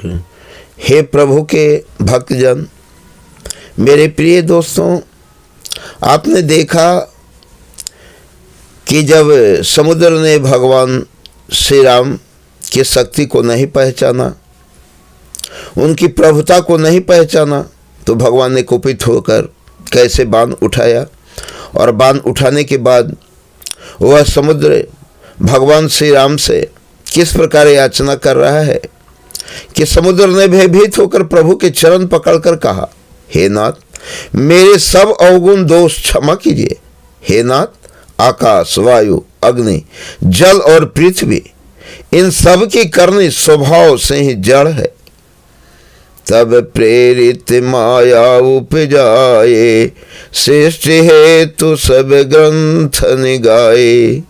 हे प्रभु के भक्तजन, मेरे प्रिय दोस्तों, आपने देखा कि जब समुद्र ने भगवान श्री राम की शक्ति को नहीं पहचाना, उनकी प्रभुता को नहीं पहचाना, तो भगवान ने कुपित होकर कैसे बाण उठाया, और बाण उठाने के बाद वह समुद्र भगवान श्री राम से किस प्रकार याचना कर रहा है कि समुद्र ने भयभीत होकर प्रभु के चरण पकड़कर कहा, हे नाथ, मेरे सब अवगुण दोष क्षमा कीजिए। हे नाथ, आकाश, वायु, अग्नि, जल और पृथ्वी, इन सब की करनी स्वभाव से ही जड़ है। तब प्रेरित माया उपजाए, सृष्टि हेतु सब ग्रंथ निगाए।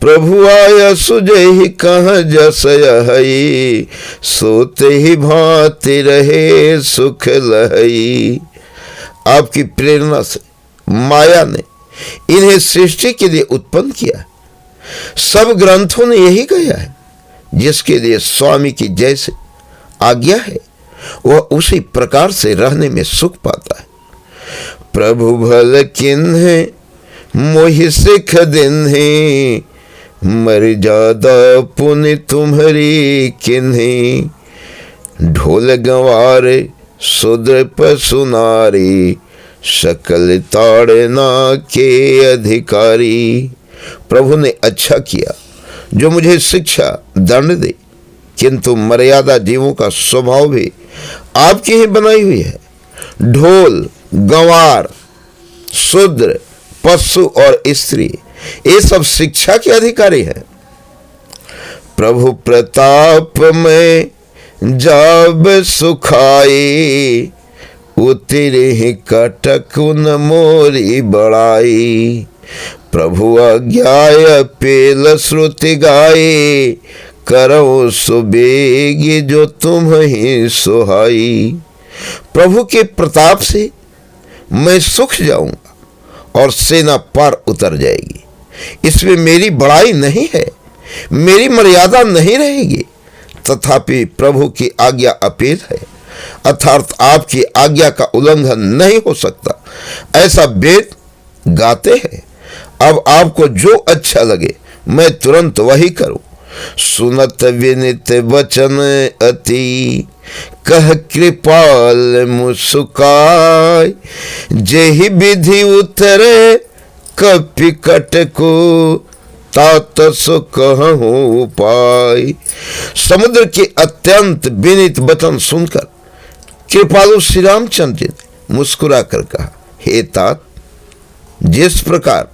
प्रभु आय सुजहि कह जस यही, सोते ही भांति रहे सुख लहई। आपकी प्रेरणा से माया ने इन्हें सृष्टि के लिए उत्पन्न किया। सब ग्रंथों ने यही कहा है, जिसके लिए स्वामी की जैसे आज्ञा है वह उसी प्रकार से रहने में सुख पाता है। प्रभु भल किन्हे मोहि सिख दिन्हे, मर्यादा पुण्य तुम्हारी किन्हे। ढोल गंवारे शूद्र पशु नारी, सकल ताड़ना के अधिकारी। प्रभु ने अच्छा किया जो मुझे शिक्षा दंड दे, किंतु मर्यादा जीवों का स्वभाव भी आपकी ही बनाई हुई है। ढोल, गंवार, शूद्र, पशु और स्त्री, ये सब शिक्षा के अधिकारी हैं। प्रभु प्रताप में जब सुखाई, उतरे ही कटक न मोरी बड़ाई। प्रभु आज्ञाय पेल श्रुति गाये, करो सुबेगी जो तुम ही सुहाई। प्रभु के प्रताप से मैं सुख जाऊंगा और सेना पार उतर जाएगी। इसमें मेरी बड़ाई नहीं है, मेरी मर्यादा नहीं रहेगी, तथापि प्रभु की आज्ञा अपेल है, अर्थात आपकी आज्ञा का उल्लंघन नहीं हो सकता, ऐसा वेद गाते हैं। अब आपको जो अच्छा लगे मैं तुरंत वही करूं। सुनत विनित वचन अति, कह कृपाल मुस्काय। जेहि विधि उतरे कपिकट को, तात सो कहूं उपाय। समुद्र के अत्यंत विनित वचन सुनकर कृपालु श्री रामचंद्र जी ने मुस्कुरा कर कहा, हे तात, जिस प्रकार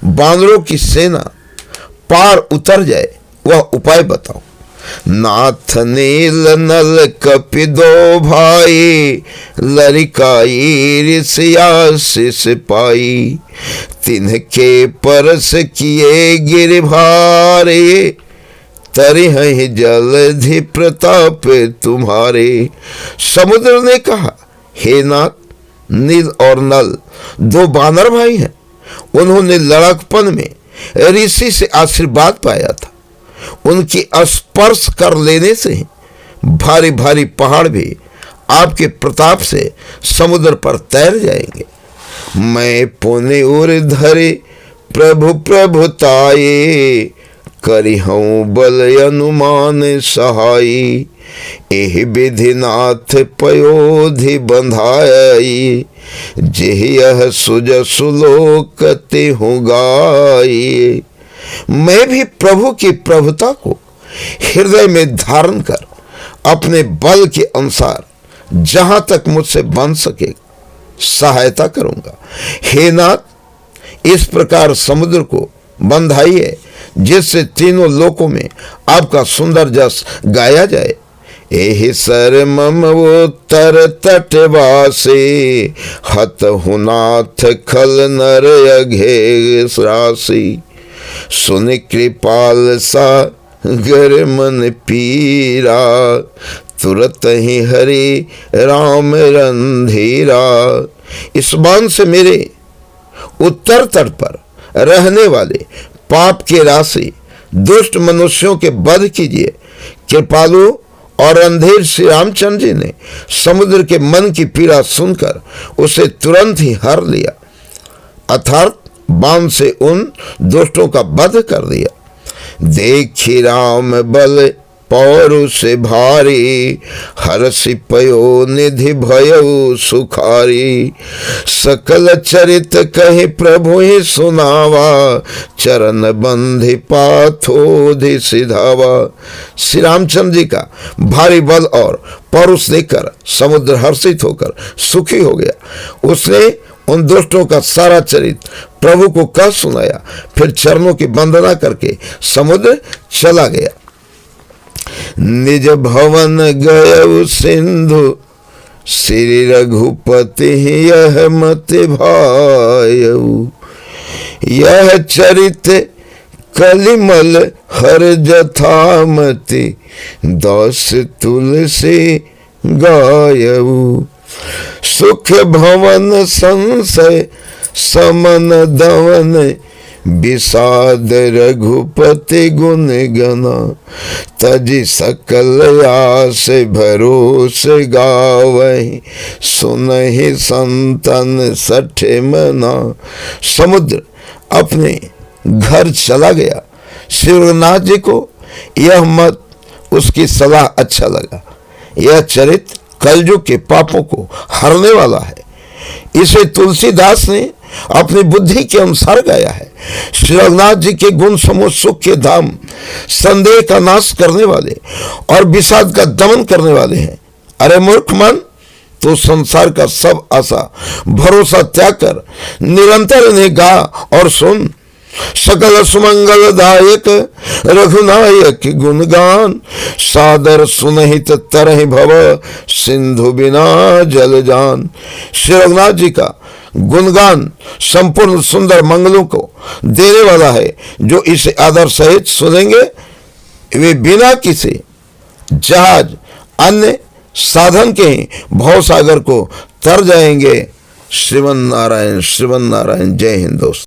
बानरों की सेना पार उतर जाए वह उपाय बताओ। नाथ नील नल कपि दो भाई, लरिकाई ऋषिया शिष पाई। तिनके परस किए गिरभारे, तरिहि जलधि प्रताप तुम्हारे। समुद्र ने कहा, हे नाथ, नील और नल दो बानर भाई हैं। उन्होंने लड़कपन में ऋषि से आशीर्वाद पाया था। उनकी स्पर्श कर लेने से भारी भारी पहाड़ भी आपके प्रताप से समुद्र पर तैर जाएंगे। मैं पुण्य उर धरे प्रभु प्रभुताये, करिहूं बल अनुमान सहाई। एहि विधिनाथ पयोधि बंधाई, जेह सुज सुलोकते हूँ गाई। मैं भी प्रभु की प्रभुता को हृदय में धारण कर अपने बल के अनुसार जहां तक मुझसे बन सके सहायता करूंगा। हे नाथ, इस प्रकार समुद्र को बंधाइए जिससे तीनों लोकों में आपका सुंदर जस गाया जाए। एहि सर मम उत्तर तटवासे, हत हुनाथ खल नर अघे राशि। सुन कृपाल सा गर मन पीरा, तुरत ही हरि राम रंधीरा। इस बाण से मेरे उत्तर तट पर रहने वाले पाप के राशि दुष्ट मनुष्यों के वध कीजिए। कृपालु और अंधेर श्री रामचंद्र जी ने समुद्र के मन की पीड़ा सुनकर उसे तुरंत ही हर लिया, अर्थात बाण से उन दुष्टों का वध कर दिया। देखी राम बल पौरुष भारी, हर्षि पयो निधि भयो सुखारी। सकल चरित कहे प्रभु ही सुनावा, चरण बंधि पाथोधि सिधावा। श्री रामचंद्र जी का भारी बल और पौरुष देखकर समुद्र हर्षित होकर सुखी हो गया। उसने उन दुष्टों का सारा चरित्र प्रभु को कह सुनाया, फिर चरणों की वंदना करके समुद्र चला गया। निज भवन गय सिंधु, श्री रघुपति यह मत भायऊ। यह चरित कलिमल हर जथामति, दास तुलसी गायऊ। सुख भवन संशय समन दवन, विषाद रघुपति गुण गना। तजि सकल आस भरोस गावहि, सुनहि संतन सठे मना। समुद्र अपने घर चला गया। श्री रघुनाथ जी को यह मत उसकी सलाह अच्छा लगा। यह चरित्र कलयुग के पापों को हरने वाला है। इसे तुलसीदास ने अपनी बुद्धि के अनुसार गाया है। श्री रघुनाथ जी के गुण समूह सुख के धाम, संदेह का नाश करने वाले और विषाद का दमन करने वाले हैं। अरे मूर्ख मन, तो संसार का सब आशा भरोसा त्याग कर निरंतर इन्हें गा और सुन। सकल सुमंगलदायक रघुनायक गुणगान, सादर सुनहित तरहि भव, सिंधु बिना जल जान। श्री रघुनाथ जी का गुणगान संपूर्ण सुंदर मंगलों को देने वाला है। जो इसे आदर सहित सुनेंगे वे बिना किसी जहाज अन्य साधन के ही भवसागर को तर जाएंगे। श्रीमन नारायण, श्रीमन नारायण। जय हिंद दोस्त।